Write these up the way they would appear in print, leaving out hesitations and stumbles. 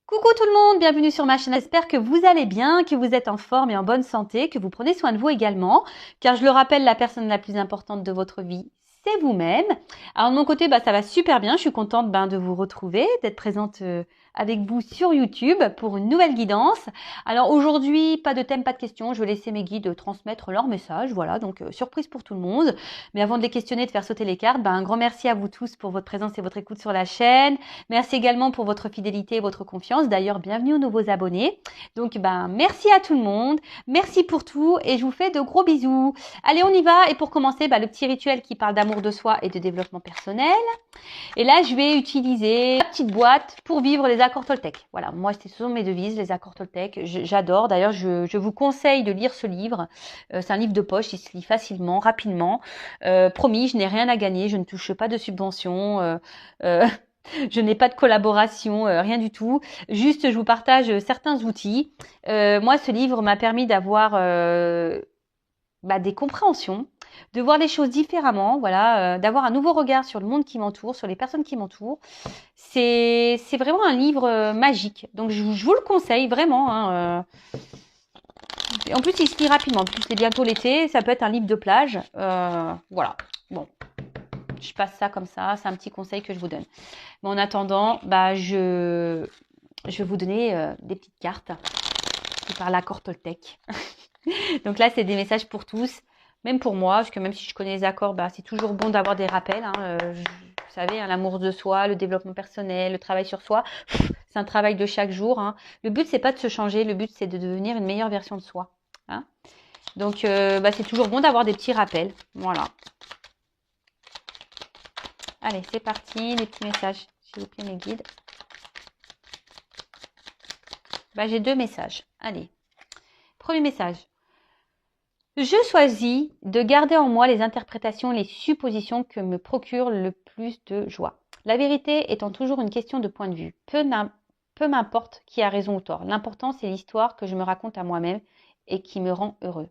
Coucou tout le monde, bienvenue sur ma chaîne. J'espère que vous allez bien, que vous êtes en forme et en bonne santé, que vous prenez soin de vous également. Car je le rappelle, la personne la plus importante de votre vie, c'est vous-même. Alors de mon côté, ça va super bien. Je suis contente de vous retrouver, d'être présente avec vous sur YouTube pour une nouvelle guidance. Alors aujourd'hui, pas de thème, pas de questions. Je vais laisser mes guides transmettre leur message. Voilà, donc surprise pour tout le monde. Mais avant de les questionner, de faire sauter les cartes, un grand merci à vous tous pour votre présence et votre écoute sur la chaîne. Merci également pour votre fidélité et votre confiance. D'ailleurs, bienvenue aux nouveaux abonnés. Donc, merci à tout le monde. Merci pour tout et je vous fais de gros bisous. Allez, on y va. Et pour commencer, le petit rituel qui parle d'amour de soi et de développement personnel. Et là, je vais utiliser la petite boîte pour vivre les accords Toltec. Voilà, moi, ce sont mes devises, les accords Toltec. J'adore. D'ailleurs, je vous conseille de lire ce livre. C'est un livre de poche, il se lit facilement, rapidement. Promis, je n'ai rien à gagner, je ne touche pas de subventions. Je n'ai pas de collaboration, rien du tout. Juste, je vous partage certains outils. Moi, ce livre m'a permis d'avoir des compréhensions, de voir les choses différemment, voilà, d'avoir un nouveau regard sur le monde qui m'entoure, sur les personnes qui m'entourent. C'est vraiment un livre magique. Donc, je vous le conseille vraiment. En plus, il se lit rapidement. En plus, c'est bientôt l'été. Ça peut être un livre de plage. Voilà. Bon, je passe ça comme ça. C'est un petit conseil que je vous donne. Mais en attendant, je vais vous donner des petites cartes qui parlent l'accord Toltec. Donc là, c'est des messages pour tous, même pour moi, parce que même si je connais les accords, c'est toujours bon d'avoir des rappels. Vous savez, l'amour de soi, le développement personnel, le travail sur soi, c'est un travail de chaque jour. Le but, c'est pas de se changer, le but, c'est de devenir une meilleure version de soi. Donc, c'est toujours bon d'avoir des petits rappels. Voilà. Allez, c'est parti, les petits messages. S'il vous plaît, mes guides. J'ai deux messages. Allez. Premier message. Je choisis de garder en moi les interprétations et les suppositions que me procurent le plus de joie. La vérité étant toujours une question de point de vue. Peu m'importe qui a raison ou tort. L'important, c'est l'histoire que je me raconte à moi-même et qui me rend heureux.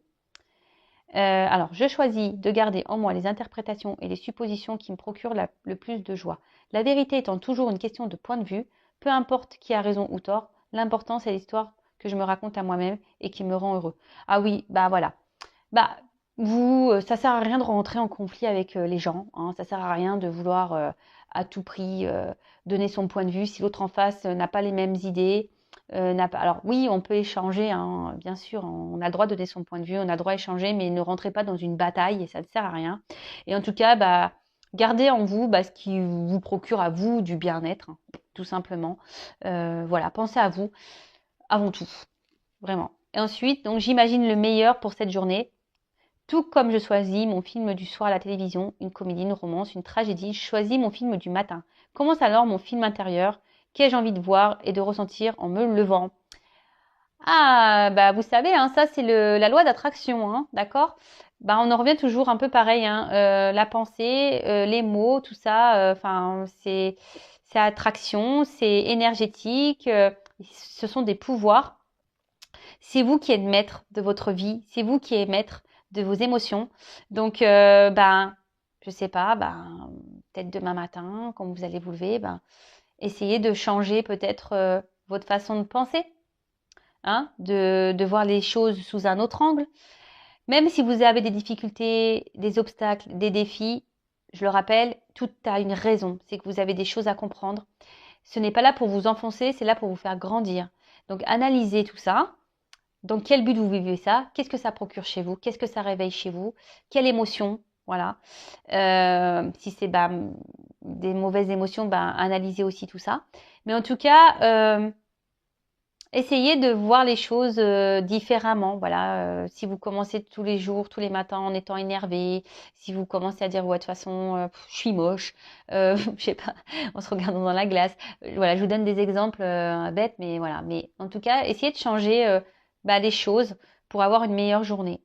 Alors, je choisis de garder en moi les interprétations et les suppositions qui me procurent le plus de joie. La vérité étant toujours une question de point de vue. Peu importe qui a raison ou tort. L'important, c'est l'histoire que je me raconte à moi-même et qui me rend heureux. Ah oui, voilà. Ça sert à rien de rentrer en conflit avec les gens. Ça sert à rien de vouloir à tout prix donner son point de vue si l'autre en face n'a pas les mêmes idées. Alors oui, on peut échanger, bien sûr, on a le droit de donner son point de vue, on a le droit d'échanger, mais ne rentrez pas dans une bataille et ça ne sert à rien. Et en tout cas, gardez en vous ce qui vous procure à vous du bien-être, tout simplement. Voilà, pensez à vous avant tout, vraiment. Et ensuite, donc j'imagine le meilleur pour cette journée. Tout comme je choisis mon film du soir à la télévision, une comédie, une romance, une tragédie, je choisis mon film du matin. Commence alors mon film intérieur qu'ai-je envie de voir et de ressentir en me levant. Ah, vous savez, ça c'est la loi d'attraction, d'accord. On en revient toujours un peu pareil, la pensée, les mots, tout ça, c'est attraction, c'est énergétique, ce sont des pouvoirs. C'est vous qui êtes maître de votre vie, c'est vous qui êtes maître de vos émotions. Donc, je sais pas, peut-être demain matin, quand vous allez vous lever, essayez de changer peut-être votre façon de penser, de voir les choses sous un autre angle. Même si vous avez des difficultés, des obstacles, des défis, je le rappelle, tout a une raison. C'est que vous avez des choses à comprendre. Ce n'est pas là pour vous enfoncer, c'est là pour vous faire grandir. Donc, analysez tout ça. Dans quel but vous vivez ça? Qu'est-ce que ça procure chez vous? Qu'est-ce que ça réveille chez vous? Quelle émotion? Voilà. Si c'est des mauvaises émotions, analysez aussi tout ça. Mais en tout cas, essayez de voir les choses différemment. Voilà. Si vous commencez tous les jours, tous les matins en étant énervé, si vous commencez à dire ouais de toute façon je suis moche, je sais pas, en se regardant dans la glace. Voilà, je vous donne des exemples bêtes, mais voilà. Mais en tout cas, essayez de changer les choses pour avoir une meilleure journée.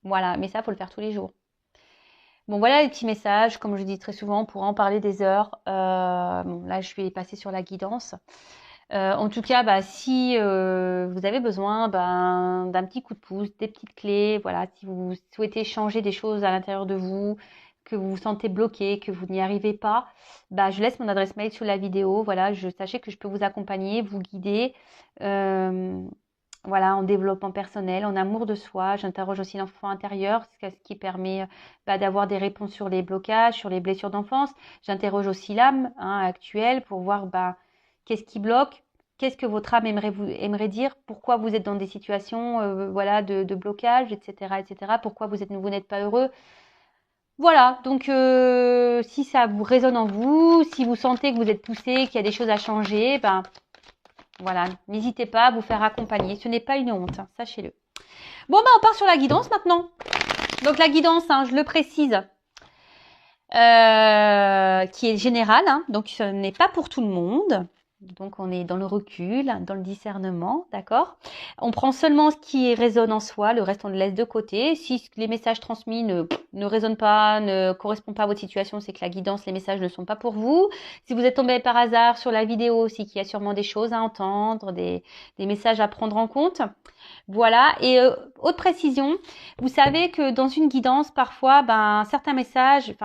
Voilà, mais ça, faut le faire tous les jours. Bon, voilà les petits messages. Comme je dis très souvent, on pourra en parler des heures. Là, je vais passer sur la guidance. En tout cas, si vous avez besoin d'un petit coup de pouce, des petites clés, voilà, si vous souhaitez changer des choses à l'intérieur de vous, que vous vous sentez bloqué, que vous n'y arrivez pas, bah, je laisse mon adresse mail sous la vidéo. Voilà, sachez que je peux vous accompagner, vous guider. Voilà, en développement personnel, en amour de soi. J'interroge aussi l'enfant intérieur, ce qui permet d'avoir des réponses sur les blocages, sur les blessures d'enfance. J'interroge aussi l'âme actuelle pour voir qu'est-ce qui bloque, qu'est-ce que votre âme aimerait dire, pourquoi vous êtes dans des situations voilà, de blocage, etc., etc. Pourquoi vous n'êtes pas heureux. Voilà, donc si ça vous résonne en vous, si vous sentez que vous êtes poussé, qu'il y a des choses à changer, voilà, n'hésitez pas à vous faire accompagner. Ce n'est pas une honte, sachez-le. Bon, on part sur la guidance maintenant. Donc la guidance, je le précise, qui est générale, donc ce n'est pas pour tout le monde. Donc on est dans le recul, dans le discernement, d'accord? On prend seulement ce qui résonne en soi, le reste on le laisse de côté. Si les messages transmis ne résonnent pas, ne correspondent pas à votre situation, c'est que la guidance, les messages ne sont pas pour vous. Si vous êtes tombé par hasard sur la vidéo aussi, qu'il y a sûrement des choses à entendre, des messages à prendre en compte. Voilà, et autre précision, vous savez que dans une guidance, parfois, certains messages,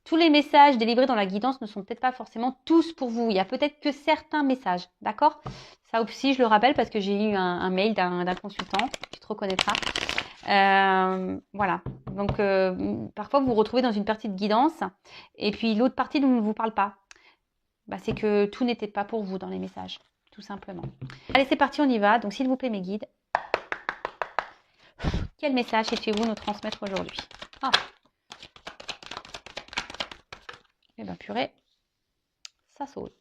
tous les messages délivrés dans la guidance ne sont peut-être pas forcément tous pour vous. Il y a peut-être que certains messages, d'accord? Ça aussi, je le rappelle parce que j'ai eu un mail d'un consultant, tu te reconnaîtras. Voilà, donc parfois vous vous retrouvez dans une partie de guidance et puis l'autre partie ne vous parle pas. C'est que tout n'était pas pour vous dans les messages, tout simplement. Allez, c'est parti, on y va. Donc s'il vous plaît mes guides, quel message souhaitez-vous nous transmettre aujourd'hui? Eh bien, purée, ça saute.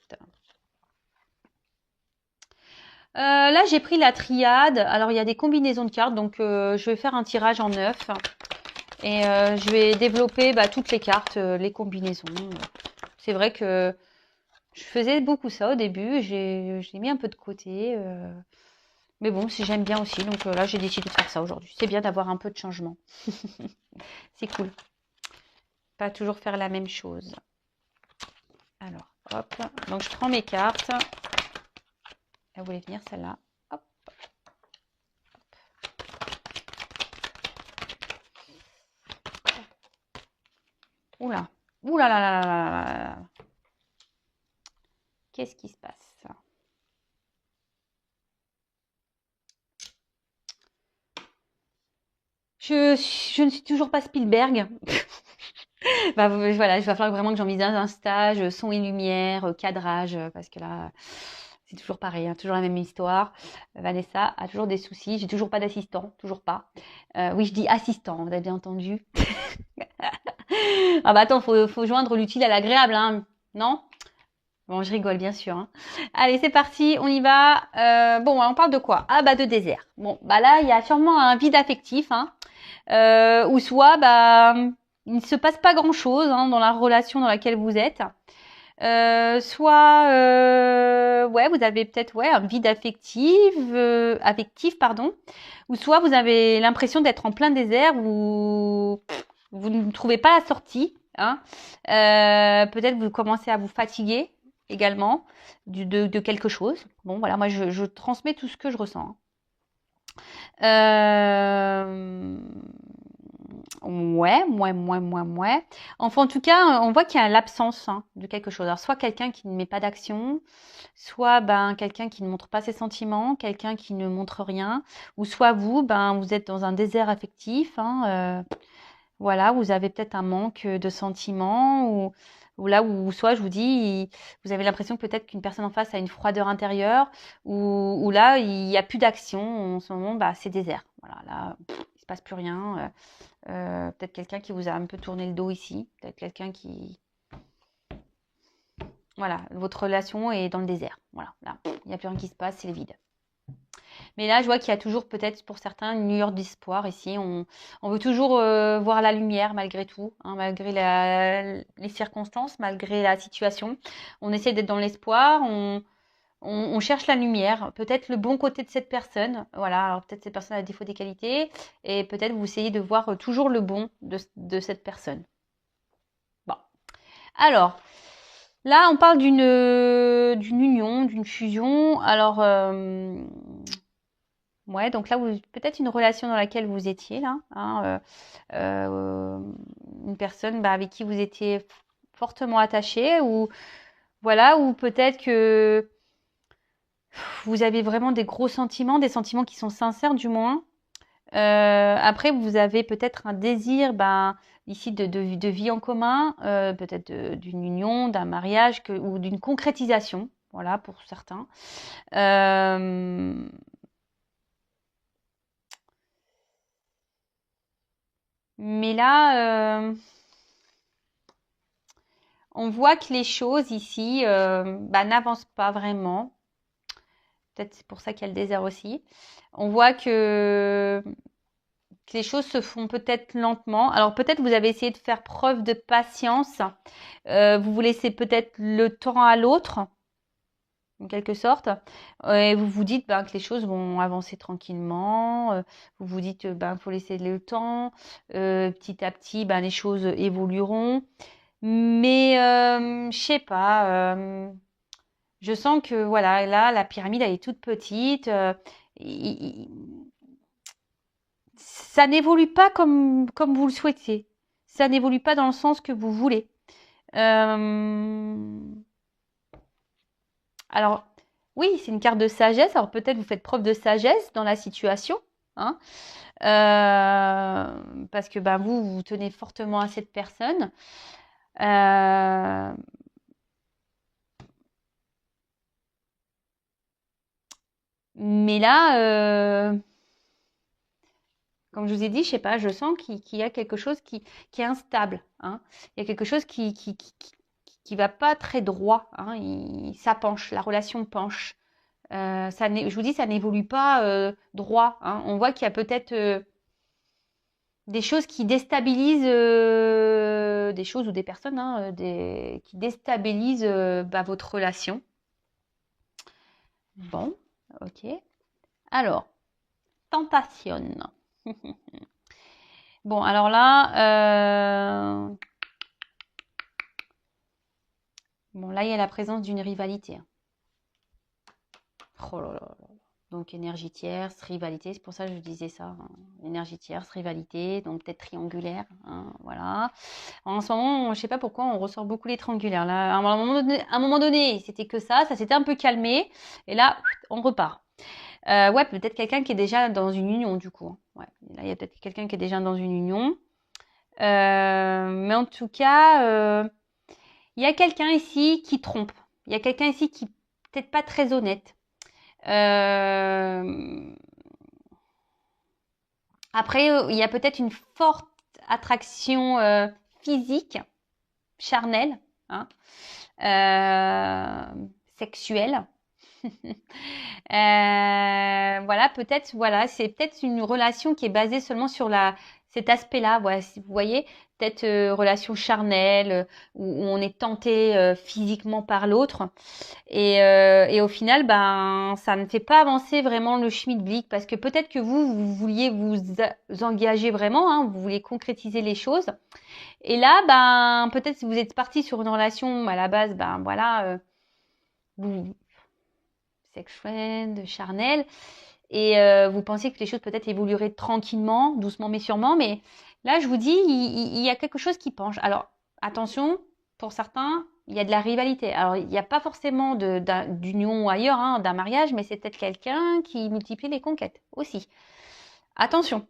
Là, j'ai pris la triade. Alors, il y a des combinaisons de cartes. Donc, je vais faire un tirage en 9. Et je vais développer toutes les cartes, les combinaisons. C'est vrai que je faisais beaucoup ça au début. J'ai mis un peu de côté. Mais bon, si j'aime bien aussi. Donc là, j'ai décidé de faire ça aujourd'hui. C'est bien d'avoir un peu de changement. C'est cool. Pas toujours faire la même chose. Alors, hop. Donc, je prends mes cartes. Elle voulait venir, celle-là. Hop. Oula. Oula là là là là là. Qu'est-ce qui se passe? Je ne suis toujours pas Spielberg. Voilà, il va falloir vraiment que j'envisage un stage, son et lumière, cadrage, parce que là, c'est toujours pareil, toujours la même histoire. Vanessa a toujours des soucis, j'ai toujours pas d'assistant, toujours pas. Oui, je dis assistant, vous avez bien entendu. Attends, faut joindre l'utile à l'agréable, non? Bon, je rigole, bien sûr. Allez, c'est parti, on y va. Bon, on parle de quoi? De désert. Bon, là, il y a sûrement un vide affectif, ou soit, il ne se passe pas grand-chose dans la relation dans laquelle vous êtes. Soit, vous avez peut-être un vide affectif, pardon. Ou soit vous avez l'impression d'être en plein désert où vous ne trouvez pas la sortie. Peut-être vous commencez à vous fatiguer également de quelque chose. Bon, voilà, moi je transmets tout ce que je ressens. Ouais. Enfin, en tout cas, on voit qu'il y a l'absence de quelque chose. Alors, soit quelqu'un qui ne met pas d'action, soit quelqu'un qui ne montre pas ses sentiments, quelqu'un qui ne montre rien, ou soit vous, vous êtes dans un désert affectif. Voilà, vous avez peut-être un manque de sentiments, ou soit je vous dis, vous avez l'impression que peut-être qu'une personne en face a une froideur intérieure, ou là, il n'y a plus d'action. En ce moment, c'est désert. Voilà, là, il se passe plus rien. Peut-être quelqu'un qui vous a un peu tourné le dos ici. Peut-être quelqu'un qui... Voilà, votre relation est dans le désert. Voilà, là, il n'y a plus rien qui se passe, c'est le vide. Mais là, je vois qu'il y a toujours peut-être pour certains une lueur d'espoir ici. On veut toujours voir la lumière malgré tout, malgré les circonstances, malgré la situation. On essaie d'être dans l'espoir, on cherche la lumière, peut-être le bon côté de cette personne. Voilà, alors peut-être cette personne a défaut des qualités et peut-être vous essayez de voir toujours le bon de cette personne. Bon, alors... Là, on parle d'une union, d'une fusion. Alors, Ouais, donc là, peut-être une relation dans laquelle vous étiez, là, hein, une personne avec qui vous étiez fortement attaché, ou voilà, ou peut-être que vous avez vraiment des gros sentiments, des sentiments qui sont sincères du moins. Après, vous avez peut-être un désir, ici de vie en commun, peut-être d'une union, d'un mariage ou d'une concrétisation, voilà, pour certains. Mais là, on voit que les choses ici n'avancent pas vraiment. Peut-être c'est pour ça qu'il y a le désert aussi. On voit que les choses se font peut-être lentement. Alors peut-être vous avez essayé de faire preuve de patience. Vous vous laissez peut-être le temps à l'autre, en quelque sorte. Et vous vous dites que les choses vont avancer tranquillement. Vous vous dites faut laisser le temps. Petit à petit, les choses évolueront. Mais je sais pas. Je sens que voilà, là, la pyramide elle est toute petite. Ça n'évolue pas comme vous le souhaitiez. Ça n'évolue pas dans le sens que vous voulez. Alors, oui, c'est une carte de sagesse. Alors peut-être vous faites preuve de sagesse dans la situation, hein, parce que vous tenez fortement à cette personne. Mais là, comme je vous ai dit, je sais pas, je sens qu'il y a quelque chose qui est instable, hein. Il y a quelque chose qui va pas très droit, hein. Ça penche, la relation penche. Je vous dis, ça n'évolue pas droit, hein. On voit qu'il y a peut-être des choses qui déstabilisent, des choses ou des personnes, hein, qui déstabilisent votre relation. Bon, ok. Alors, tentation. Bon, alors là, là, il y a la présence d'une rivalité, hein. Oh là là là. Donc, énergie tierce, rivalité, c'est pour ça que je disais ça, hein. Énergie tierce, rivalité, donc peut-être triangulaire, hein, voilà. En ce moment, je sais pas pourquoi, on ressort beaucoup les triangulaires. Là, à un moment donné, c'était que ça s'était un peu calmé, et là, on repart. Ouais, peut-être quelqu'un qui est déjà dans une union, du coup. Ouais, là, il y a peut-être quelqu'un qui est déjà dans une union. Mais en tout cas, il y a quelqu'un ici qui trompe. Il y a quelqu'un ici qui peut-être pas très honnête. Après, il y a peut-être une forte attraction physique, charnelle, hein, sexuelle. Voilà, peut-être, voilà, c'est peut-être une relation qui est basée seulement sur cet aspect-là. Voilà, si vous voyez, peut-être relation charnelle où on est tenté physiquement par l'autre. Et au final, ça ne fait pas avancer vraiment le schmilblick parce que peut-être que vous vouliez vous engager vraiment, hein, vous vouliez concrétiser les choses. Et là, peut-être si vous êtes parti sur une relation à la base, voilà, vous sex friend, charnel, et vous pensiez que les choses peut-être évolueraient tranquillement, doucement mais sûrement. Mais là, je vous dis, il y a quelque chose qui penche. Alors, attention, pour certains, il y a de la rivalité. Alors, il n'y a pas forcément d'union ou ailleurs, hein, d'un mariage, mais c'est peut-être quelqu'un qui multiplie les conquêtes aussi. Attention,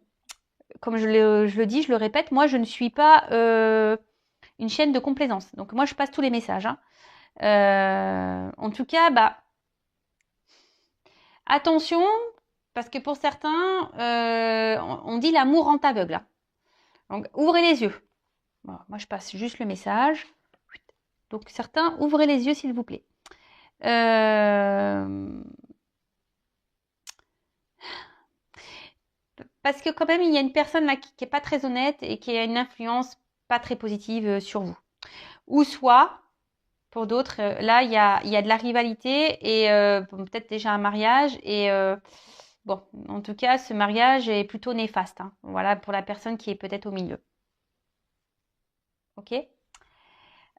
comme je le dis, je le répète, moi, je ne suis pas une chaîne de complaisance. Donc, moi, je passe tous les messages, hein. En tout cas, attention, parce que pour certains, on dit l'amour rend aveugle, hein. Donc, ouvrez les yeux. Bon, moi, je passe juste le message. Donc, certains, ouvrez les yeux, s'il vous plaît. Parce que quand même, il y a une personne là qui n'est pas très honnête et qui a une influence pas très positive sur vous. Ou soit, pour d'autres, là, il y a de la rivalité et peut-être déjà un mariage. Et bon, en tout cas, ce mariage est plutôt néfaste, hein. Voilà, pour la personne qui est peut-être au milieu. Ok.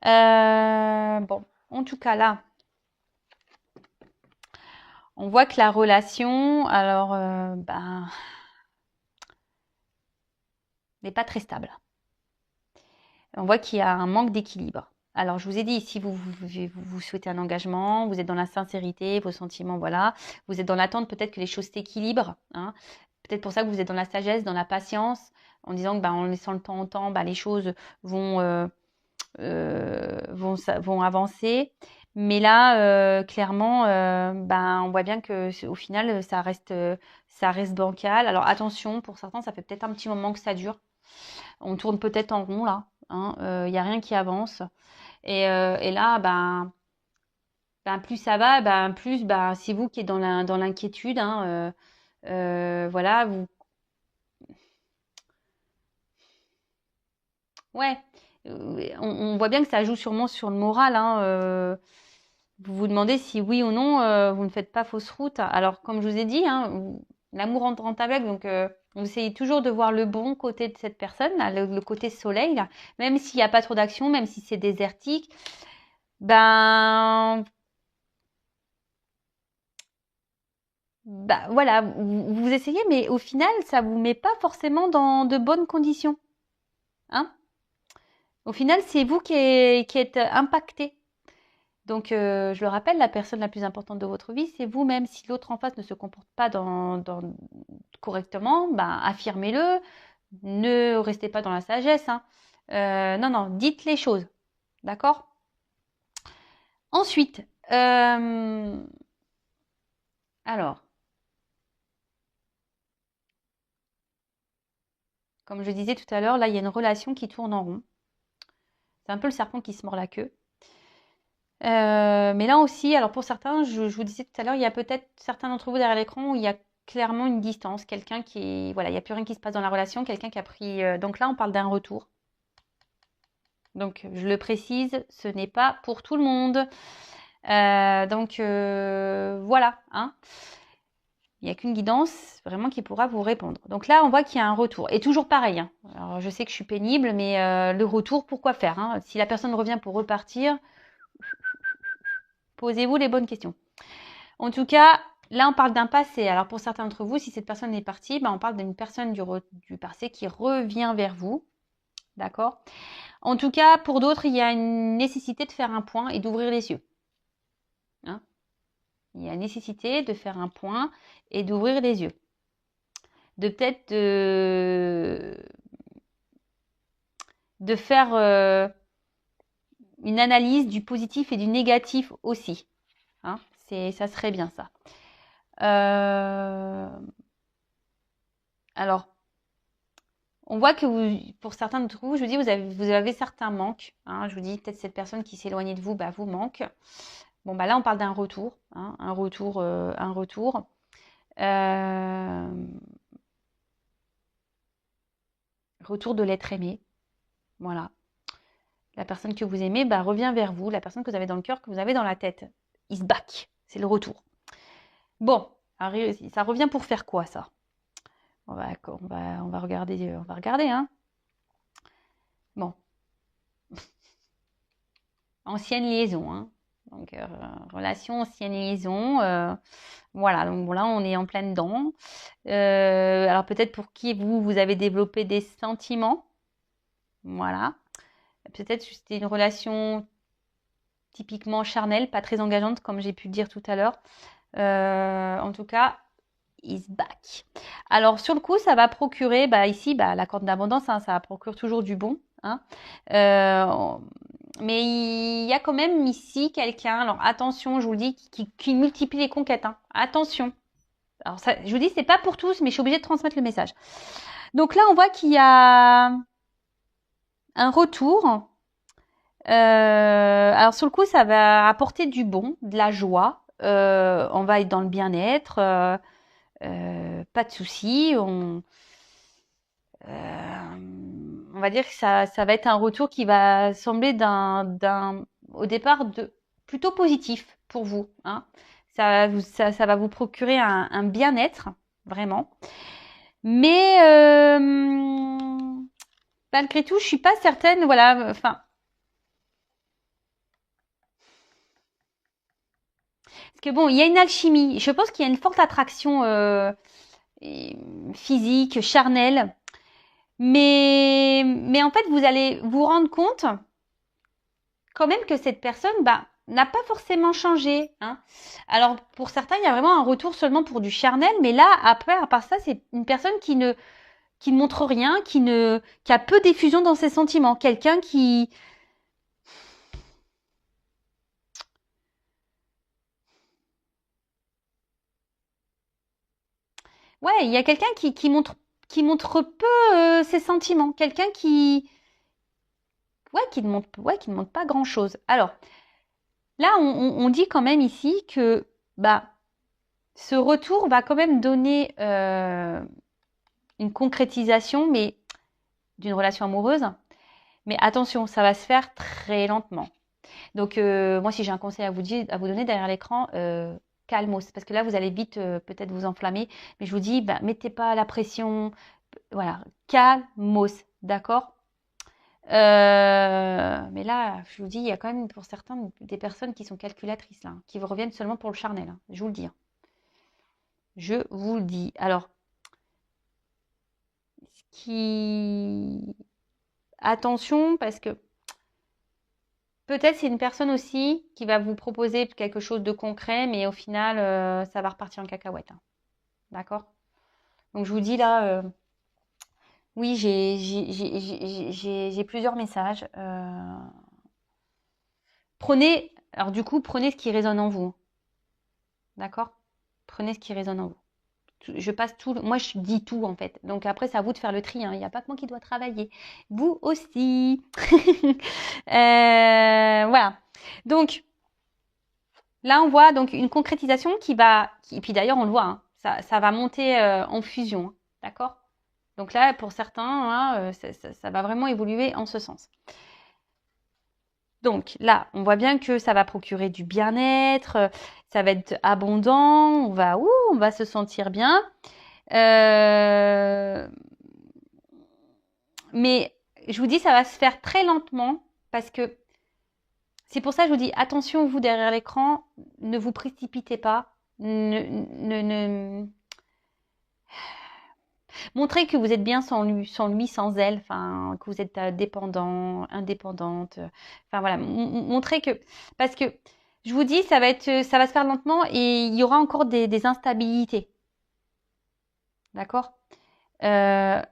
Bon, en tout cas, là, On voit que la relation, alors, n'est pas très stable. On voit qu'il y a un manque d'équilibre. Alors, je vous ai dit, si vous souhaitez un engagement, vous êtes dans la sincérité, vos sentiments, voilà. Vous êtes dans l'attente peut-être que les choses s'équilibrent. Hein. Peut-être pour ça que vous êtes dans la sagesse, dans la patience, en disant que en laissant le temps au temps, les choses vont avancer. Mais là, clairement, on voit bien que au final, ça reste bancal. Alors attention, pour certains, ça fait peut-être un petit moment que ça dure. On tourne peut-être en rond là. Il n'y a rien qui avance. Et là, plus ça va, plus c'est vous qui êtes dans l'inquiétude. Voilà, vous. Ouais, on voit bien que ça joue sûrement sur le moral. Vous vous demandez si oui ou non, vous ne faites pas fausse route. Alors, comme je vous ai dit, l'amour rentre avec, donc vous essayez toujours de voir le bon côté de cette personne, là, le côté soleil, là, même s'il n'y a pas trop d'action, même si c'est désertique. Voilà, vous essayez, mais au final, ça vous met pas forcément dans de bonnes conditions. Hein? Au final, c'est vous qui êtes impacté. Donc, je le rappelle, la personne la plus importante de votre vie, c'est vous-même. Si l'autre en face ne se comporte pas correctement, affirmez-le. Ne restez pas dans la sagesse. Non, dites les choses. D'accord? Ensuite, alors, comme je disais tout à l'heure, là, il y a une relation qui tourne en rond. C'est un peu le serpent qui se mord la queue. Mais là aussi, alors pour certains, je vous disais tout à l'heure, il y a peut-être certains d'entre vous derrière l'écran où il y a clairement une distance, quelqu'un qui, voilà, il n'y a plus rien qui se passe dans la relation, quelqu'un qui a pris, donc là on parle d'un retour. Donc je le précise, ce n'est pas pour tout le monde. Voilà, il n'y a qu'une guidance vraiment qui pourra vous répondre. Donc là, on voit qu'il y a un retour. Et toujours pareil. Alors je sais que je suis pénible, mais le retour, pourquoi faire Si la personne revient pour repartir, posez-vous les bonnes questions. En tout cas, là, on parle d'un passé. Alors, pour certains d'entre vous, si cette personne est partie, on parle d'une personne du passé qui revient vers vous. D'accord? En tout cas, pour d'autres, il y a une nécessité de faire un point et d'ouvrir les yeux. Il y a une nécessité de faire un point et d'ouvrir les yeux. De peut-être de faire une analyse du positif et du négatif aussi. Ça serait bien ça. Alors, on voit que pour certains d'entre vous, je vous dis, vous avez certains manques. Je vous dis, peut-être cette personne qui s'est éloignée de vous, vous manque. Bon, là, on parle d'un retour. Un retour. Retour de l'être aimé. Voilà. La personne que vous aimez revient vers vous. La personne que vous avez dans le cœur, que vous avez dans la tête. Is back. C'est le retour. Bon, ça revient pour faire quoi, ça? On va regarder. On va regarder, Bon. Ancienne liaison, Donc, relation, ancienne liaison. Voilà, donc là, on est en pleine dedans. Alors, peut-être pour qui vous avez développé des sentiments. Voilà. Peut-être que c'était une relation typiquement charnelle, pas très engageante, comme j'ai pu le dire tout à l'heure. En tout cas, is back. Alors, sur le coup, ça va procurer, ici, la corde d'abondance, ça procure toujours du bon. Mais il y a quand même ici quelqu'un, alors attention, je vous le dis, qui multiplie les conquêtes. Attention. Alors, ça, je vous dis, c'est pas pour tous, mais je suis obligée de transmettre le message. Donc là, on voit qu'il y a un retour. Alors, sur le coup, ça va apporter du bon, de la joie. On va être dans le bien-être. Pas de soucis. On va dire que ça va être un retour qui va sembler au départ plutôt positif pour vous. Ça va vous procurer un bien-être, vraiment. Mais malgré tout, je suis pas certaine. Voilà, Parce que bon, il y a une alchimie. Je pense qu'il y a une forte attraction physique, charnelle. Mais en fait, vous allez vous rendre compte quand même que cette personne n'a pas forcément changé. Hein. Alors, pour certains, il y a vraiment un retour seulement pour du charnel. Mais là, après, à part ça, c'est une personne qui ne montre rien, qui a peu d'effusion dans ses sentiments. Quelqu'un qui... Ouais, il y a quelqu'un qui montre peu ses sentiments. Quelqu'un qui ne montre pas grand-chose. Alors, là, on dit quand même ici que ce retour va quand même donner une concrétisation, mais d'une relation amoureuse. Mais attention, ça va se faire très lentement. Donc, moi, si j'ai un conseil à vous donner derrière l'écran, calmos. Parce que là, vous allez vite peut-être vous enflammer. Mais je vous dis, mettez pas la pression. Voilà, calmos. D'accord. Mais là, je vous dis, il y a quand même pour certains des personnes qui sont calculatrices, là, qui vous reviennent seulement pour le charnel. Hein, je vous le dis. Hein. Je vous le dis. Alors, attention, parce que peut-être c'est une personne aussi qui va vous proposer quelque chose de concret, mais au final, ça va repartir en cacahuète. Hein. D'accord. Donc, je vous dis là, oui, j'ai plusieurs messages. Prenez ce qui résonne en vous. D'accord. Prenez ce qui résonne en vous. Je passe tout, moi je dis tout en fait. Donc après c'est à vous de faire le tri. Hein. Il n'y a pas que moi qui dois travailler. Vous aussi. Voilà. Donc là on voit donc une concrétisation et puis d'ailleurs on le voit, hein, ça va monter en fusion. Hein. D'accord. Donc là pour certains, hein, ça va vraiment évoluer en ce sens. Donc là, on voit bien que ça va procurer du bien-être, ça va être abondant, on va se sentir bien. Mais je vous dis, ça va se faire très lentement parce que c'est pour ça que je vous dis, attention, vous derrière l'écran, ne vous précipitez pas. Montrez que vous êtes bien sans lui, sans elle, enfin, que vous êtes dépendant, indépendante. Enfin voilà, montrez que... Parce que je vous dis, ça va se faire lentement et il y aura encore des instabilités. D'accord. Donc,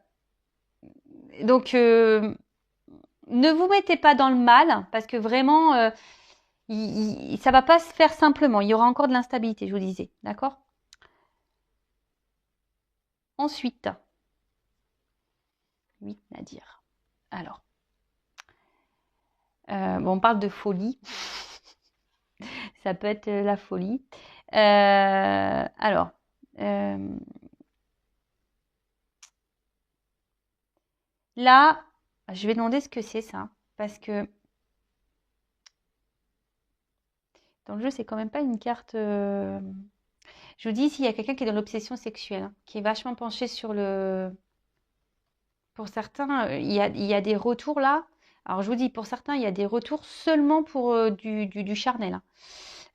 ne vous mettez pas dans le mal parce que vraiment, ça va pas se faire simplement. Il y aura encore de l'instabilité, je vous disais. D'accord. Ensuite, oui, Nadir. Alors, on parle de folie. Ça peut être la folie. Alors, là, je vais demander ce que c'est ça. Parce que dans le jeu, c'est quand même pas une carte... Je vous dis, s'il y a quelqu'un qui est dans l'obsession sexuelle, hein, qui est vachement penché sur le... Pour certains, il y a des retours là. Alors, je vous dis, pour certains, il y a des retours seulement pour du charnel. Hein.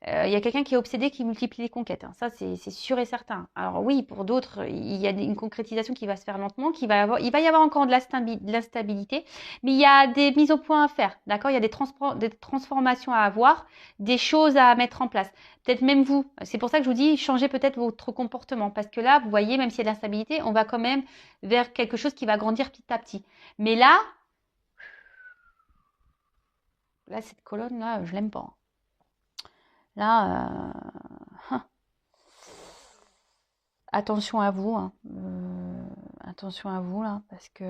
Il y a quelqu'un qui est obsédé, qui multiplie les conquêtes. Hein. Ça, c'est sûr et certain. Alors oui, pour d'autres, il y a une concrétisation qui va se faire lentement, il va y avoir encore de l'instabilité, mais il y a des mises au point à faire. D'accord. Il y a des transformations à avoir, des choses à mettre en place. Peut-être même vous. C'est pour ça que je vous dis, changez peut-être votre comportement. Parce que là, vous voyez, même s'il y a de l'instabilité, on va quand même vers quelque chose qui va grandir petit à petit. Mais là, cette colonne-là, je l'aime pas. Là, attention à vous, hein. Attention à vous là, parce que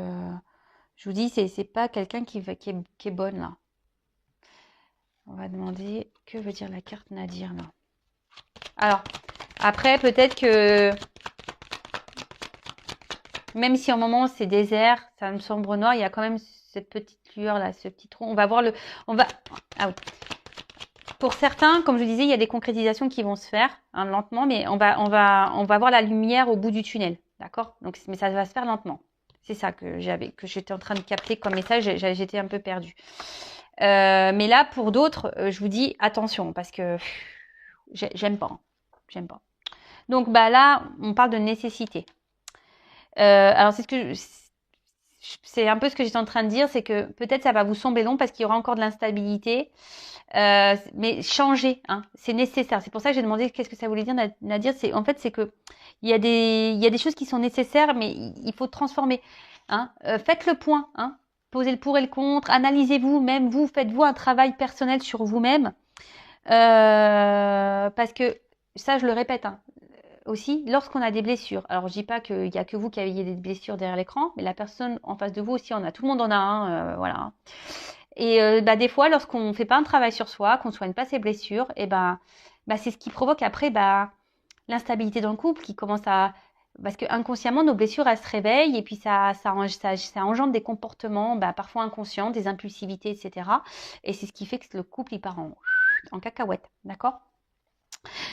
je vous dis, c'est pas quelqu'un qui est bonne là. On va demander que veut dire la carte Nadir là. Alors, après peut-être que même si au moment c'est désert, ça me sombre noir, il y a quand même cette petite lueur là, ce petit trou. On va voir ah oui. Pour certains, comme je disais, il y a des concrétisations qui vont se faire hein, lentement, mais on va voir la lumière au bout du tunnel, d'accord. Donc, mais ça va se faire lentement. C'est ça que j'étais en train de capter comme message. J'étais un peu perdue. Mais là, pour d'autres, je vous dis attention parce que j'aime pas. J'aime pas. Donc, bah là, on parle de nécessité. Alors, c'est un peu ce que j'étais en train de dire, c'est que peut-être ça va vous sembler long parce qu'il y aura encore de l'instabilité. Mais changer, hein, c'est nécessaire. C'est pour ça que j'ai demandé qu'est-ce que ça voulait dire, Nadir. En fait, c'est que il y a des choses qui sont nécessaires, mais il faut transformer. Hein. Faites le point, hein. Posez le pour et le contre, analysez-vous, même vous, faites-vous un travail personnel sur vous-même. Parce que, ça je le répète, hein, aussi, lorsqu'on a des blessures, alors je dis pas qu'il y a que vous qui avez des blessures derrière l'écran, mais la personne en face de vous aussi en a, tout le monde en a un, voilà. Et des fois, lorsqu'on ne fait pas un travail sur soi, qu'on ne soigne pas ses blessures, et c'est ce qui provoque après l'instabilité dans le couple qui commence à... Parce que inconsciemment, nos blessures, elles se réveillent et puis ça engendre des comportements parfois inconscients, des impulsivités, etc. Et c'est ce qui fait que le couple, il part en cacahuète, d'accord?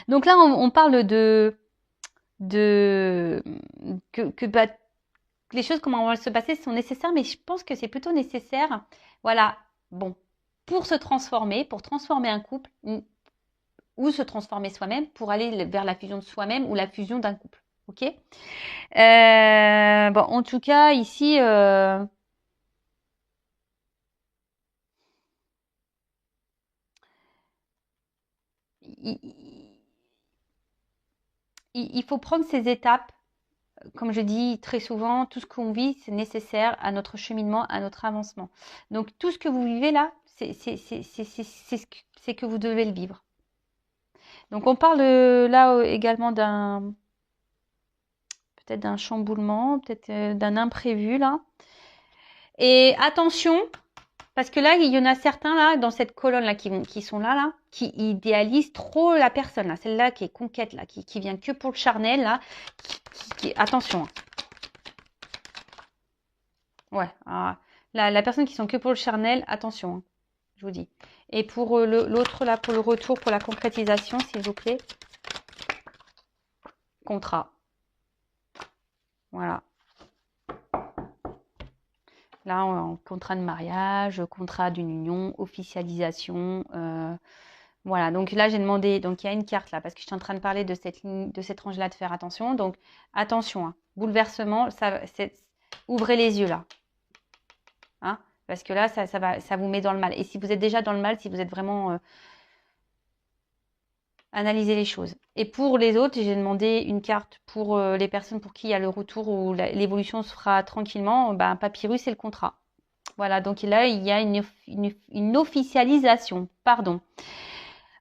Donc là, on parle que les choses, comment vont se passer, sont nécessaires, mais je pense que c'est plutôt nécessaire, voilà, bon, pour se transformer, pour transformer un couple, ou se transformer soi-même, pour aller vers la fusion de soi-même ou la fusion d'un couple, ok? Bon, en tout cas, ici, il faut prendre ces étapes. Comme je dis très souvent, tout ce qu'on vit, c'est nécessaire à notre cheminement, à notre avancement. Donc tout ce que vous vivez là, c'est que vous devez le vivre. Donc on parle là également peut-être d'un chamboulement, peut-être d'un imprévu là. Et attention, parce que là, il y en a certains là, dans cette colonne là, qui sont là, qui idéalisent trop la personne là, celle-là qui est conquête là, qui vient que pour le charnel là, attention. Ouais, la personne qui sont que pour le charnel, attention, hein, je vous dis. Et pour l'autre là, pour le retour, pour la concrétisation, s'il vous plaît. Contrat. Voilà. Là, on contrat de mariage, contrat d'une union, officialisation. Voilà, donc là, j'ai demandé, donc il y a une carte là, parce que je suis en train de parler de cette ligne, de cette range-là, de faire attention. Donc, attention, hein, bouleversement, ouvrez les yeux là. Hein, parce que là, ça vous met dans le mal. Et si vous êtes déjà dans le mal, si vous êtes vraiment... analysez les choses. Et pour les autres, j'ai demandé une carte pour les personnes pour qui il y a le retour ou l'évolution se fera tranquillement. Papyrus et le contrat. Voilà, donc là, il y a une officialisation. Pardon.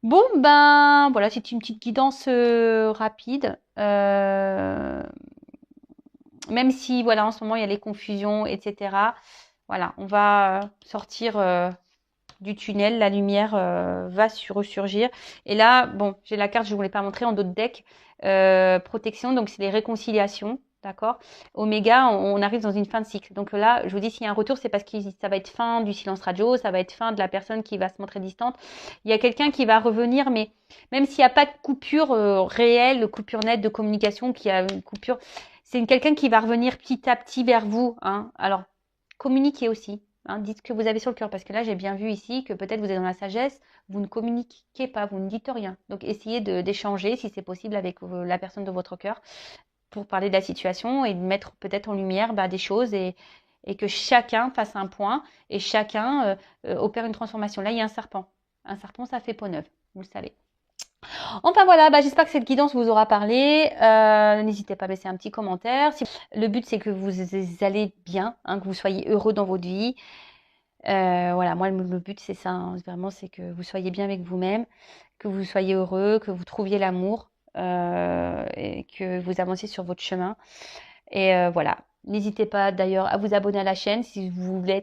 Bon, voilà, c'est une petite guidance rapide. Même si, voilà, en ce moment, il y a les confusions, etc. Voilà, on va sortir du tunnel, la lumière va ressurgir. Et là, bon, j'ai la carte, je ne vous l'ai pas montrée en d'autres decks. Protection, donc c'est les réconciliations, d'accord? Oméga, on arrive dans une fin de cycle. Donc là, je vous dis, s'il y a un retour, c'est parce que ça va être fin du silence radio, ça va être fin de la personne qui va se montrer distante. Il y a quelqu'un qui va revenir, mais même s'il n'y a pas de coupure réelle, de coupure nette de communication, qu'il y a une coupure, c'est quelqu'un qui va revenir petit à petit vers vous. Hein. Alors, communiquez aussi. Hein, dites ce que vous avez sur le cœur, parce que là, j'ai bien vu ici que peut-être vous êtes dans la sagesse, vous ne communiquez pas, vous ne dites rien. Donc, essayez d'échanger, si c'est possible, avec la personne de votre cœur pour parler de la situation et de mettre peut-être en lumière des choses et que chacun fasse un point et chacun opère une transformation. Là, il y a un serpent. Un serpent, ça fait peau neuve, vous le savez. Enfin voilà, j'espère que cette guidance vous aura parlé. N'hésitez pas à laisser un petit commentaire. Le but, c'est que vous allez bien, hein, que vous soyez heureux dans votre vie. Voilà, moi, le but, c'est ça. Hein, vraiment, c'est que vous soyez bien avec vous-même, que vous soyez heureux, que vous trouviez l'amour et que vous avanciez sur votre chemin. Et voilà. N'hésitez pas d'ailleurs à vous abonner à la chaîne si vous voulez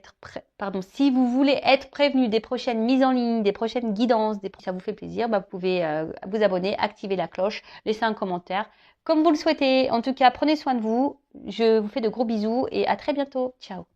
être prévenu des prochaines mises en ligne, des prochaines guidances, ça vous fait plaisir, vous pouvez vous abonner, activer la cloche, laisser un commentaire, comme vous le souhaitez. En tout cas, prenez soin de vous. Je vous fais de gros bisous et à très bientôt. Ciao.